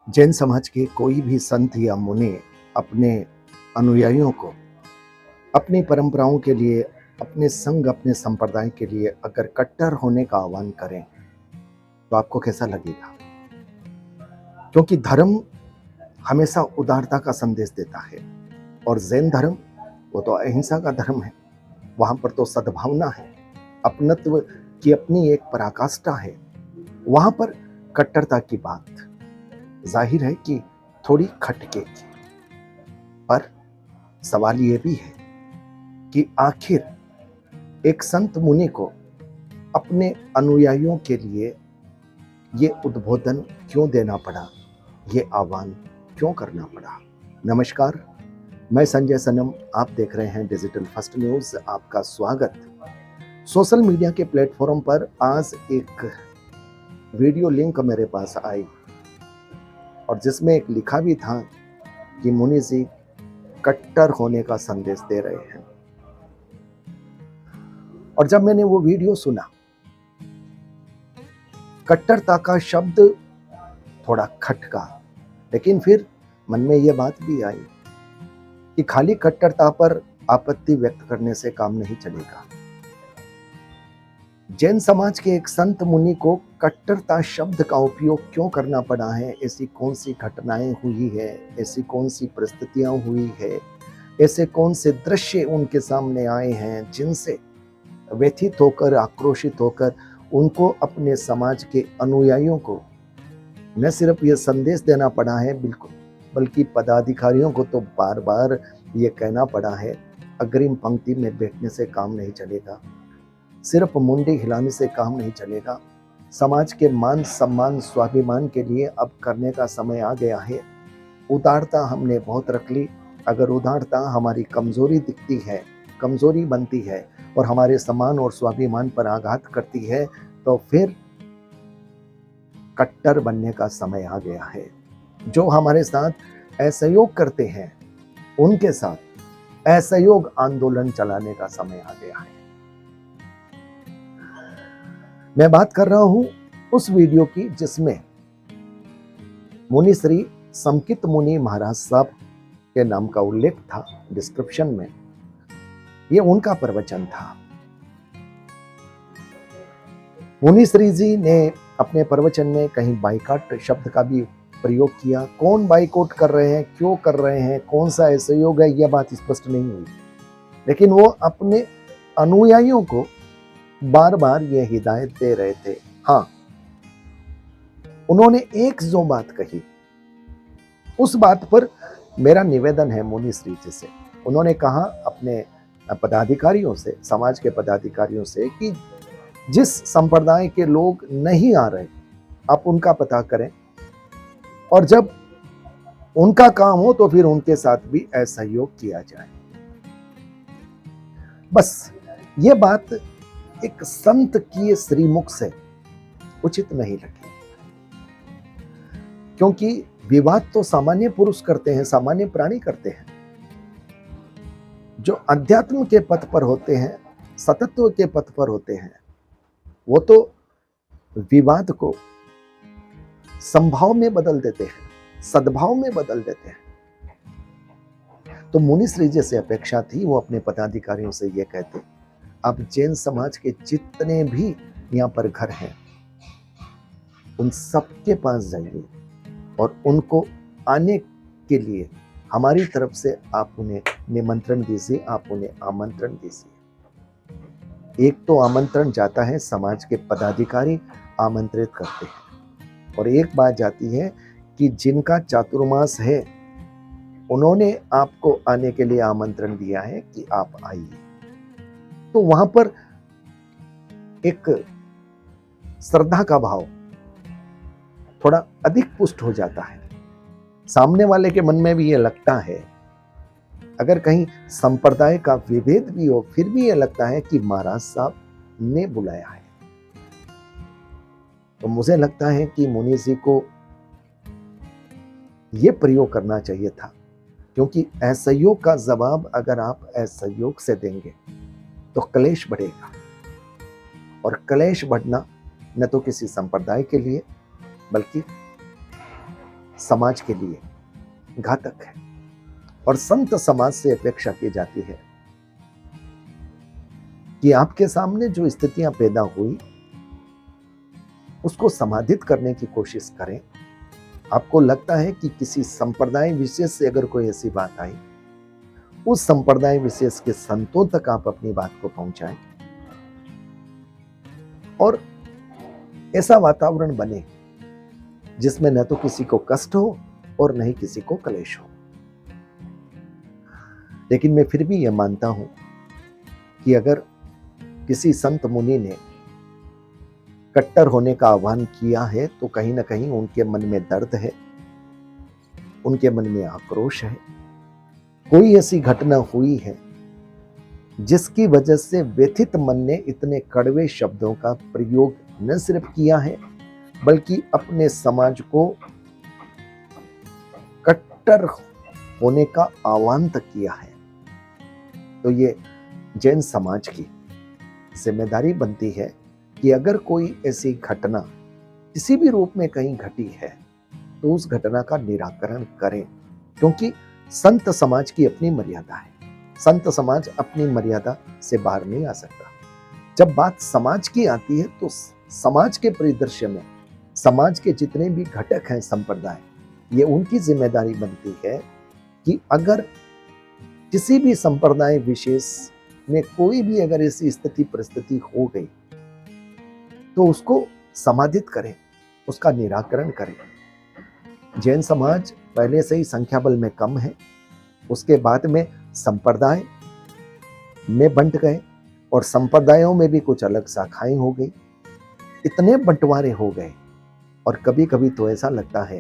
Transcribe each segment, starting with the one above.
जैन समाज के कोई भी संत या मुनि अपने अनुयायियों को अपनी परंपराओं के लिए, अपने संग, अपने संप्रदाय के लिए अगर कट्टर होने का आह्वान करें तो आपको कैसा लगेगा? क्योंकि धर्म हमेशा उदारता का संदेश देता है और जैन धर्म वो तो अहिंसा का धर्म है। वहां पर तो सद्भावना है, अपनत्व की अपनी एक पराकाष्ठा है। वहां पर कट्टरता की बात जाहिर है कि थोड़ी खटकेगी, पर सवाल ये भी है कि आखिर एक संत मुनि को अपने अनुयायियों के लिए ये उद्बोधन क्यों देना पड़ा, ये आह्वान क्यों करना पड़ा? नमस्कार, मैं संजय सनम, आप देख रहे हैं डिजिटल फर्स्ट न्यूज। आपका स्वागत। सोशल मीडिया के प्लेटफॉर्म पर आज एक वीडियो लिंक मेरे पास आई और जिसमें एक लिखा भी था कि मुनि जी कट्टर होने का संदेश दे रहे हैं। और जब मैंने वो वीडियो सुना, कट्टरता का शब्द थोड़ा खटका, लेकिन फिर मन में ये बात भी आई कि खाली कट्टरता पर आपत्ति व्यक्त करने से काम नहीं चलेगा। जैन समाज के एक संत मुनि को कट्टरता शब्द का उपयोग क्यों करना पड़ा है? ऐसी कौन सी घटनाएं हुई है, ऐसी कौन सी परिस्थितियां हुई है, ऐसे कौन से दृश्य उनके सामने आए हैं जिनसे व्यथित होकर, आक्रोशित होकर उनको अपने समाज के अनुयायियों को न सिर्फ ये संदेश देना पड़ा है, बिल्कुल, बल्कि पदाधिकारियों को तो बार बार ये कहना पड़ा है, अग्रिम पंक्ति में बैठने से काम नहीं चलेगा, सिर्फ मुंडी हिलाने से काम नहीं चलेगा। समाज के मान सम्मान, स्वाभिमान के लिए अब करने का समय आ गया है। उदारता हमने बहुत रख ली। अगर उदारता हमारी कमजोरी दिखती है, कमजोरी बनती है और हमारे सम्मान और स्वाभिमान पर आघात करती है, तो फिर कट्टर बनने का समय आ गया है। जो हमारे साथ असहयोग करते हैं, उनके साथ असहयोग आंदोलन चलाने का समय आ गया है। मैं बात कर रहा हूं उस वीडियो की जिसमें मुनि श्री समकित मुनि महाराज साहब के नाम का उल्लेख था डिस्क्रिप्शन में। यह उनका प्रवचन था। मुनि श्री जी ने अपने प्रवचन में कहीं बाइकाट शब्द का भी प्रयोग किया। कौन बाइकआउट कर रहे हैं, क्यों कर रहे हैं, कौन सा असहयोग है, यह बात स्पष्ट नहीं हुई, लेकिन वो अपने अनुयायियों को बार बार यह हिदायत दे रहे थे। हाँ, उन्होंने एक जो बात कही, उस बात पर मेरा निवेदन है मुनि श्री जी से। उन्होंने कहा अपने पदाधिकारियों से, समाज के पदाधिकारियों से, कि जिस संप्रदाय के लोग नहीं आ रहे आप उनका पता करें और जब उनका काम हो तो फिर उनके साथ भी असहयोग किया जाए। बस ये बात एक संत की श्रीमुख से उचित नहीं लगी, क्योंकि विवाद तो सामान्य पुरुष करते हैं, सामान्य प्राणी करते हैं। जो अध्यात्म के पथ पर होते हैं, सतत्व के पथ पर होते हैं, वो तो विवाद को संभाव में बदल देते हैं, सद्भाव में बदल देते हैं। तो मुनि श्री जी से अपेक्षा थी वो अपने पदाधिकारियों से ये कहते, आप जैन समाज के जितने भी यहाँ पर घर हैं, उन सबके पास जाइए और उनको आने के लिए हमारी तरफ से आप उन्हें निमंत्रण दीजिए, आप उन्हें आमंत्रण दीजिए। एक तो आमंत्रण जाता है, समाज के पदाधिकारी आमंत्रित करते हैं, और एक बात जाती है कि जिनका चातुर्मास है उन्होंने आपको आने के लिए आमंत्रण दिया है कि आप आइए। तो वहां पर एक श्रद्धा का भाव थोड़ा अधिक पुष्ट हो जाता है। सामने वाले के मन में भी ये लगता है, अगर कहीं संप्रदाय का विभेद भी हो, फिर भी ये लगता है कि महाराज साहब ने बुलाया है। तो मुझे लगता है कि मुनि जी को यह प्रयोग करना चाहिए था, क्योंकि असहयोग का जवाब अगर आप असहयोग से देंगे तो क्लेश बढ़ेगा, और क्लेश बढ़ना न तो किसी संप्रदाय के लिए बल्कि समाज के लिए घातक है। और संत समाज से अपेक्षा की जाती है कि आपके सामने जो स्थितियां पैदा हुई उसको समाधित करने की कोशिश करें। आपको लगता है कि किसी संप्रदाय विशेष से अगर कोई ऐसी बात आई, उस संप्रदाय विशेष के संतों तक आप अपनी बात को पहुंचाएं और ऐसा वातावरण बने जिसमें न तो किसी को कष्ट हो और न ही किसी को क्लेश हो। लेकिन मैं फिर भी यह मानता हूं कि अगर किसी संत मुनि ने कट्टर होने का आह्वान किया है तो कहीं ना कहीं उनके मन में दर्द है, उनके मन में आक्रोश है। कोई ऐसी घटना हुई है जिसकी वजह से व्यथित मन ने इतने कड़वे शब्दों का प्रयोग न सिर्फ किया है बल्कि अपने समाज को कट्टर होने का आह्वान तक किया है। तो ये जैन समाज की जिम्मेदारी बनती है कि अगर कोई ऐसी घटना किसी भी रूप में कहीं घटी है तो उस घटना का निराकरण करें, क्योंकि संत समाज की अपनी मर्यादा है। संत समाज अपनी मर्यादा से बाहर नहीं आ सकता। जब बात समाज की आती है तो समाज के परिदृश्य में समाज के जितने भी घटक हैं संप्रदाय, ये उनकी जिम्मेदारी बनती है कि अगर किसी भी संप्रदाय विशेष में कोई भी अगर ऐसी स्थिति परिस्थिति हो गई तो उसको समाधित करें, उसका निराकरण करें। जैन समाज पहले से ही संख्या बल में कम है, उसके बाद में संप्रदाय में बंट गए और संप्रदायों में भी कुछ अलग शाखाएं हो गई, इतने बंटवारे हो गए और कभी कभी तो ऐसा लगता है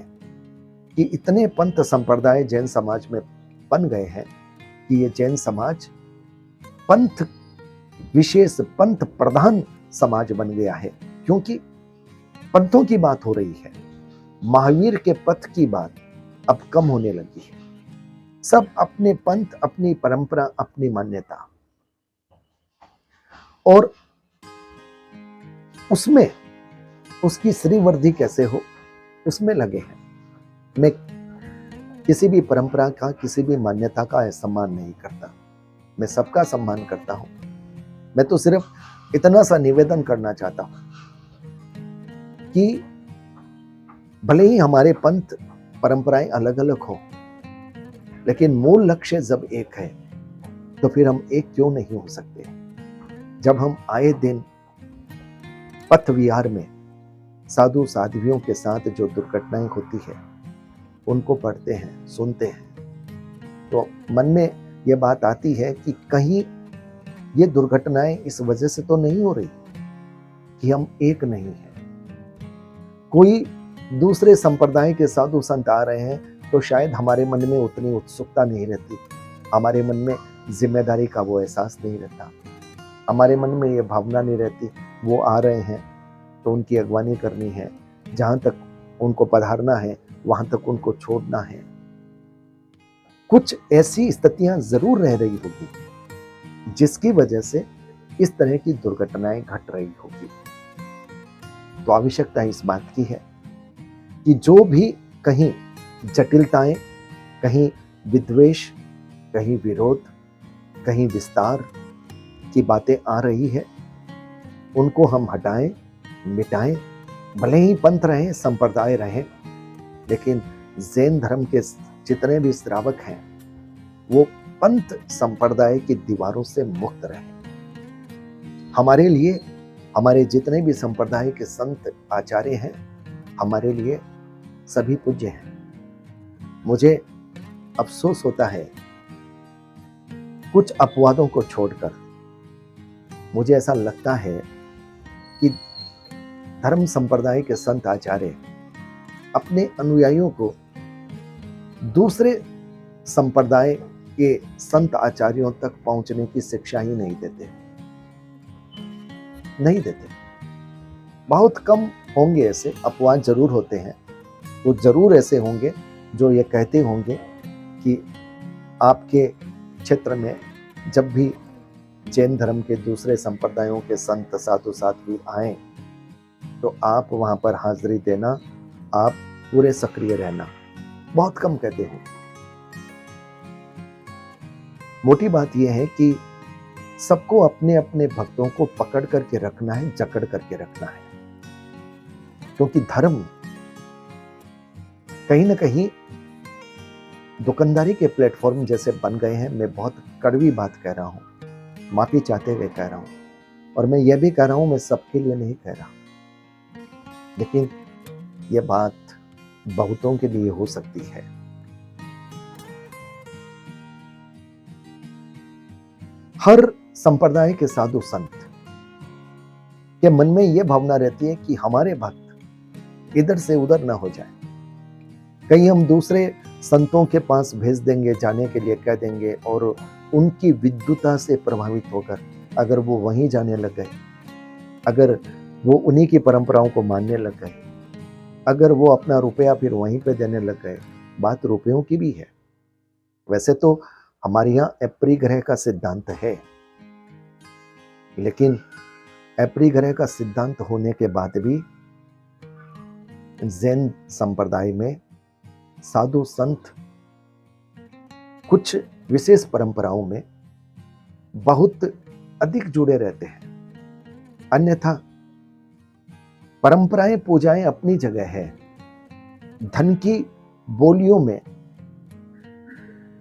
कि इतने पंथ संप्रदाय जैन समाज में बन गए हैं कि ये जैन समाज पंथ विशेष, पंथ प्रधान समाज बन गया है। क्योंकि पंथों की बात हो रही है, महावीर के पथ की बात अब कम होने लगी है। सब अपने पंथ, अपनी परंपरा, अपनी मान्यता और उसमें उसकी श्रीवृद्धि कैसे हो उसमें लगे हैं। मैं किसी भी परंपरा का, किसी भी मान्यता का सम्मान नहीं करता, मैं सबका सम्मान करता हूं। मैं तो सिर्फ इतना सा निवेदन करना चाहता हूं कि भले ही हमारे पंथ परंपराएं अलग अलग हो, लेकिन मूल लक्ष्य जब एक है तो फिर हम एक क्यों नहीं हो सकते। जब हम आए दिन पथ विहार में साधु साध्वियों के साथ जो दुर्घटनाएं होती है उनको पढ़ते हैं, सुनते हैं, तो मन में यह बात आती है कि कहीं ये दुर्घटनाएं इस वजह से तो नहीं हो रही कि हम एक नहीं हैं। कोई दूसरे संप्रदाय के साधु संत आ रहे हैं तो शायद हमारे मन में उतनी उत्सुकता नहीं रहती, हमारे मन में जिम्मेदारी का वो एहसास नहीं रहता, हमारे मन में ये भावना नहीं रहती वो आ रहे हैं तो उनकी अगवानी करनी है, जहां तक उनको पधारना है वहां तक उनको छोड़ना है। कुछ ऐसी स्थितियां जरूर रह रही होगी जिसकी वजह से इस तरह की दुर्घटनाएं घट रही होगी। तो आवश्यकता इस बात की है कि जो भी कहीं जटिलताएं, कहीं विद्वेष, कहीं विरोध, कहीं विस्तार की बातें आ रही है उनको हम हटाएं, मिटाएं। भले ही पंथ रहें, संप्रदाय रहें, लेकिन जैन धर्म के जितने भी श्रावक हैं वो पंथ संप्रदाय की दीवारों से मुक्त रहें। हमारे लिए हमारे जितने भी संप्रदाय के संत आचार्य हैं हमारे लिए सभी पूज्य हैं। मुझे अफसोस होता है कुछ अपवादों को छोड़कर, मुझे ऐसा लगता है कि धर्म संप्रदाय के संत आचार्य अपने अनुयायियों को दूसरे संप्रदाय के संत आचार्यों तक पहुंचने की शिक्षा ही नहीं देते। बहुत कम होंगे ऐसे, अपवाद जरूर होते हैं, तो जरूर ऐसे होंगे जो ये कहते होंगे कि आपके क्षेत्र में जब भी जैन धर्म के दूसरे संप्रदायों के संत साधु साध्वी आए तो आप वहां पर हाजिरी देना, आप पूरे सक्रिय रहना। बहुत कम कहते हो। मोटी बात यह है कि सबको अपने अपने भक्तों को पकड़ करके रखना है, जकड़ करके रखना है, क्योंकि धर्म कहीं ना कहीं दुकानदारी के प्लेटफॉर्म जैसे बन गए हैं। मैं बहुत कड़वी बात कह रहा हूं, माफी चाहते हुए कह रहा हूं, और मैं यह भी कह रहा हूं मैं सबके लिए नहीं कह रहा, लेकिन यह बात बहुतों के लिए हो सकती है। हर संप्रदाय के साधु संत के मन में यह भावना रहती है कि हमारे भक्त इधर से उधर ना हो जाए, कहीं हम दूसरे संतों के पास भेज देंगे, जाने के लिए कह देंगे, और उनकी विद्वता से प्रभावित होकर अगर वो वहीं जाने लग गए, अगर वो उन्हीं की परंपराओं को मानने लग गए, अगर वो अपना रुपया फिर वहीं पे देने लग गए, बात रुपयों की भी है। वैसे तो हमारे यहाँ अपरिग्रह का सिद्धांत है, लेकिन अपरिग्रह का सिद्धांत होने के बाद भी जैन संप्रदाय में साधु संत कुछ विशेष परंपराओं में बहुत अधिक जुड़े रहते हैं। अन्यथा परंपराएं पूजाएं अपनी जगह है, धन की बोलियों में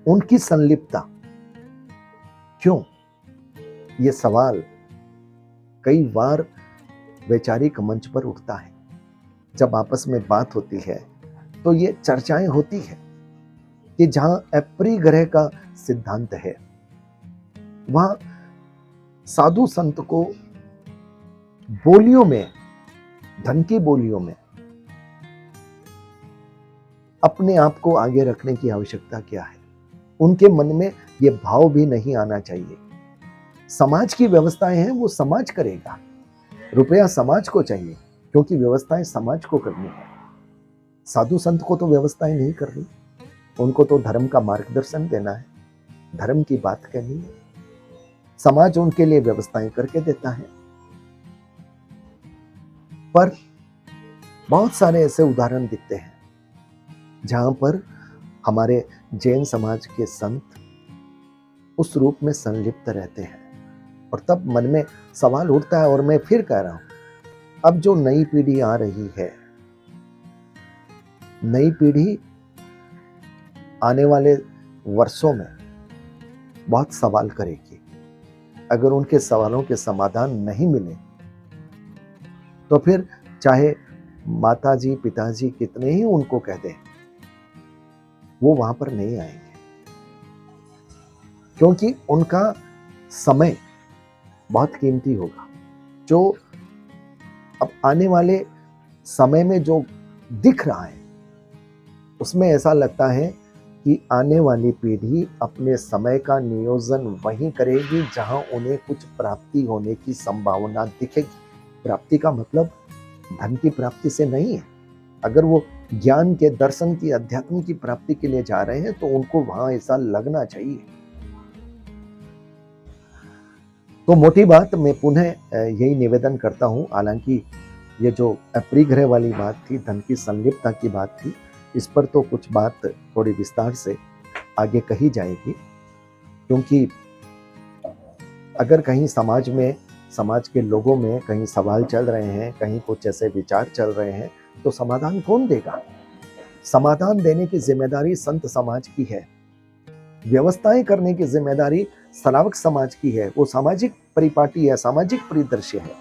उनकी संलिप्तता क्यों, यह सवाल कई बार वैचारिक मंच पर उठता है। जब आपस में बात होती है तो ये चर्चाएं होती है कि जहां अपरिग्रह का सिद्धांत है, वहां साधु संत को बोलियों में, धन की बोलियों में अपने आप को आगे रखने की आवश्यकता क्या है। उनके मन में यह भाव भी नहीं आना चाहिए। समाज की व्यवस्थाएं हैं, वो समाज करेगा, रुपया समाज को चाहिए, क्योंकि व्यवस्थाएं समाज को करनी है। साधु संत को तो व्यवस्थाएं नहीं करनी, उनको तो धर्म का मार्गदर्शन देना है, धर्म की बात कहनी है। समाज उनके लिए व्यवस्थाएं करके देता है। पर बहुत सारे ऐसे उदाहरण दिखते हैं जहां पर हमारे जैन समाज के संत उस रूप में संलिप्त रहते हैं, और तब मन में सवाल उठता है। और मैं फिर कह रहा हूं, अब जो नई पीढ़ी आ रही है, नई पीढ़ी आने वाले वर्षों में बहुत सवाल करेगी। अगर उनके सवालों के समाधान नहीं मिले तो फिर चाहे माताजी पिताजी कितने ही उनको कह दें, वो वहां पर नहीं आएंगे, क्योंकि उनका समय बहुत कीमती होगा। जो अब आने वाले समय में जो दिख रहा है, उसमें ऐसा लगता है कि आने वाली पीढ़ी अपने समय का नियोजन वहीं करेगी जहां उन्हें कुछ प्राप्ति होने की संभावना दिखेगी। प्राप्ति का मतलब धन की प्राप्ति से नहीं है। अगर वो ज्ञान के, दर्शन की, अध्यात्म की प्राप्ति के लिए जा रहे हैं तो उनको वहां ऐसा लगना चाहिए। तो मोटी बात मैं पुनः यही निवेदन करता हूं, हालांकि ये जो अपरिग्रह वाली बात थी, धन की संलिप्तता की बात थी, इस पर तो कुछ बात थोड़ी विस्तार से आगे कही जाएगी, क्योंकि अगर कहीं समाज में, समाज के लोगों में कहीं सवाल चल रहे हैं, कहीं कुछ ऐसे विचार चल रहे हैं, तो समाधान कौन देगा? समाधान देने की जिम्मेदारी संत समाज की है, व्यवस्थाएं करने की जिम्मेदारी श्रावक समाज की है। वो सामाजिक परिपाटी है, सामाजिक परिदृश्य है।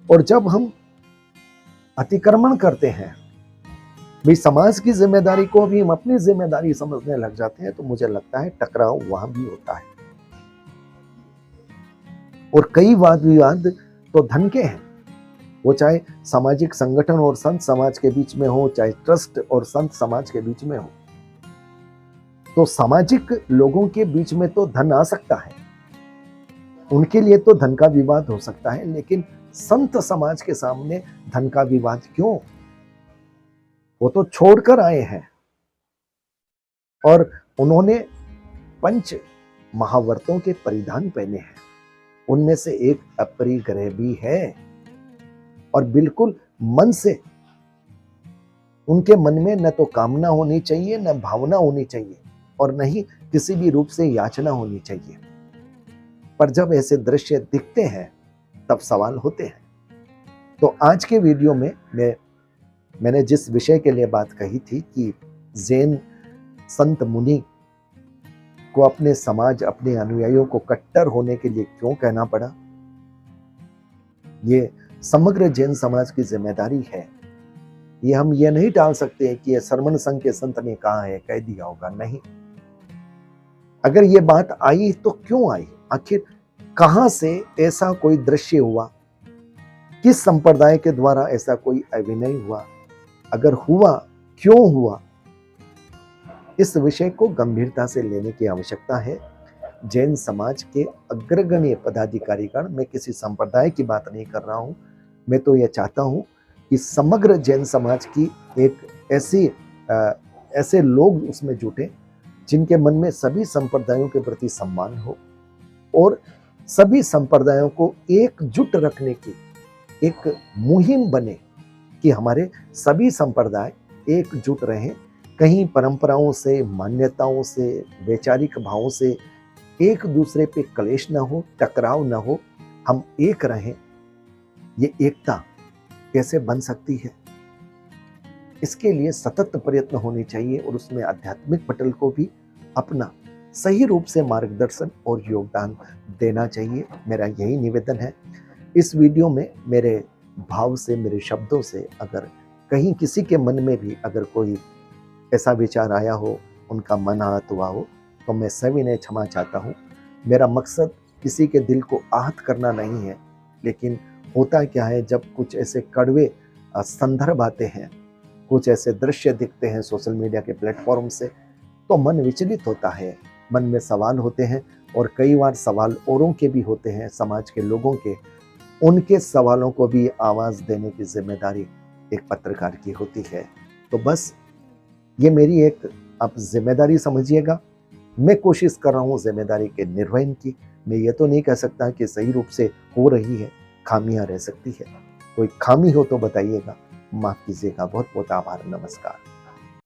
और जब हम अतिक्रमण करते हैं, भी समाज की जिम्मेदारी को भी हम अपनी जिम्मेदारी समझने लग जाते हैं, तो मुझे लगता है टकराव वहां भी होता है। और कई वाद विवाद तो धन के हैं, वो चाहे सामाजिक संगठन और संत समाज के बीच में हो, चाहे ट्रस्ट और संत समाज के बीच में हो। तो सामाजिक लोगों के बीच में तो धन आ सकता है, उनके लिए तो धन का विवाद हो सकता है, लेकिन संत समाज के सामने धन का विवाद क्यों? वो तो छोड़कर आए हैं, और उन्होंने पंच महावर्तों के परिधान पहने हैं, उनमें से एक अपरिग्रह भी है। और बिल्कुल मन से उनके मन में न तो कामना होनी चाहिए, न भावना होनी चाहिए, और न ही किसी भी रूप से याचना होनी चाहिए। पर जब ऐसे दृश्य दिखते हैं तब सवाल होते हैं। तो आज के वीडियो में मैंने जिस विषय के लिए बात कही थी कि जैन संत मुनि को अपने समाज, अपने अनुयायियों को कट्टर होने के लिए क्यों कहना पड़ा, ये समग्र जैन समाज की जिम्मेदारी है। ये हम ये नहीं टाल सकते कि ये सरमन संघ के संत ने कहा है, कह दिया होगा, नहीं। अगर ये बात आई तो क्यों आई, आखिर कहां से ऐसा कोई दृश्य हुआ, किस संप्रदाय के द्वारा ऐसा कोई अभिनय हुआ, अगर हुआ क्यों हुआ, इस विषय को गंभीरता से लेने की आवश्यकता है। जैन समाज के अग्रगण्य पदाधिकारीगण, मैं किसी संप्रदाय की बात नहीं कर रहा हूं, मैं तो यह चाहता हूं कि समग्र जैन समाज की एक ऐसे लोग उसमें जुटे जिनके मन में सभी संप्रदायों के प्रति सम्मान हो और सभी संप्रदायों को एकजुट रखने की एक मुहिम बने कि हमारे सभी संप्रदाय एकजुट रहें, कहीं परंपराओं से, मान्यताओं से, वैचारिक भावों से एक दूसरे पे क्लेश ना हो, टकराव ना हो, हम एक रहें। ये एकता कैसे बन सकती है, इसके लिए सतत प्रयत्न होने चाहिए और उसमें आध्यात्मिक पटल को भी अपना सही रूप से मार्गदर्शन और योगदान देना चाहिए। मेरा यही निवेदन है। इस वीडियो में मेरे भाव से, मेरे शब्दों से अगर कहीं किसी के मन में भी अगर कोई ऐसा विचार आया हो, उनका मन आहत हुआ हो, तो मैं सविनय क्षमा चाहता हूँ। मेरा मकसद किसी के दिल को आहत करना नहीं है, लेकिन होता क्या है, जब कुछ ऐसे कड़वे संदर्भ आते हैं, कुछ ऐसे दृश्य दिखते हैं सोशल मीडिया के प्लेटफॉर्म से, तो मन विचलित होता है, मन में सवाल होते हैं और कई बार सवाल औरों के भी होते हैं, समाज के लोगों के। उनके सवालों को भी आवाज़ देने की जिम्मेदारी एक पत्रकार की होती है। तो बस ये मेरी एक आप जिम्मेदारी समझिएगा। मैं कोशिश कर रहा हूँ जिम्मेदारी के निर्वहन की। मैं ये तो नहीं कह सकता कि सही रूप से हो रही है, खामियां रह सकती है। कोई खामी हो तो बताइएगा, माफ कीजिएगा। बहुत बहुत आभार, नमस्कार।